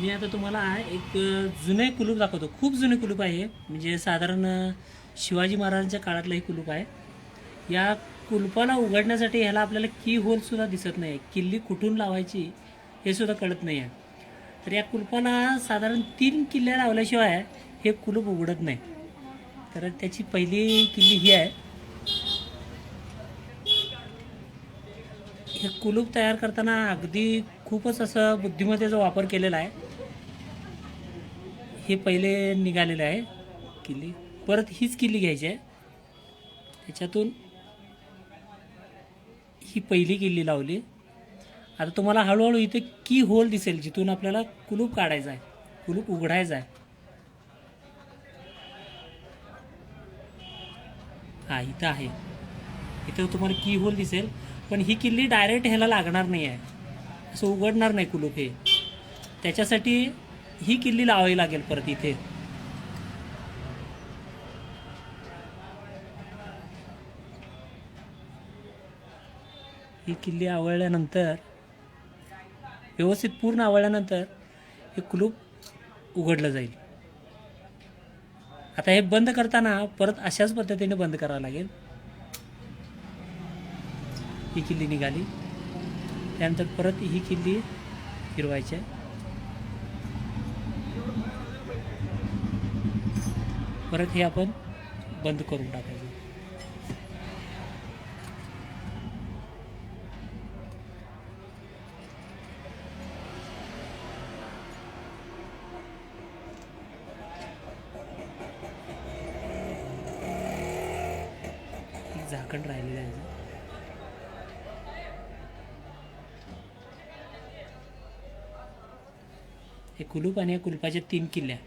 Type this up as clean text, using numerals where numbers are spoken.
मी आता तुम्हाला एक जुने कुलूप दाखवतो. खूप जुने कुलूप आहे, म्हणजे साधारण शिवाजी महाराजांच्या काळातलं हे कुलूप आहे. या कुलपाला उघडण्यासाठी ह्याला आपल्याला की होलसुद्धा दिसत नाही. किल्ली कुठून लावायची हे सुद्धा कळत नाही आहे. तर या कुलपाला साधारण 3 किल्ल्या लावल्याशिवाय हे कुलूप उघडत नाही. तर त्याची पहिली किल्ली ही आहे. हे कुलूप तयार करताना अगदी खूपच असं बुद्धिमत्तेचा वापर केलेला आहे. हे पहिले निघालेलं आहे किल्ली. परत हीच किल्ली घ्यायची आहे. त्याच्यातून ही पहिली किल्ली लावली. आता तुम्हाला हळूहळू इथे की होल दिसेल, जिथून आपल्याला कुलूप काढायचा आहे, कुलूप उघडायचा आहे. हा इथं आहे. इथं तुम्हाला की होल दिसेल, पण ही किल्ली डायरेक्ट ह्याला लागणार नाही आहे, असं उघडणार नाही कुलूप हे. त्याच्यासाठी ही किल्ली लावावी लागेल परत इथे. ही किल्ली आवळल्यानंतर, व्यवस्थित पूर्ण आवळल्यानंतर हे कुलूप उघडलं जाईल. आता हे बंद करताना परत अशाच पद्धतीने बंद करावं लागेल. ही किल्ली निघाली, त्यानंतर परत ही किल्ली फिरवायची आहे. परत हे आपण बंद करून टाकायचं. एक झाकण राहिलेलं आहे. हे कुलूप आणि या कुलपाच्या 3 किल्ल्या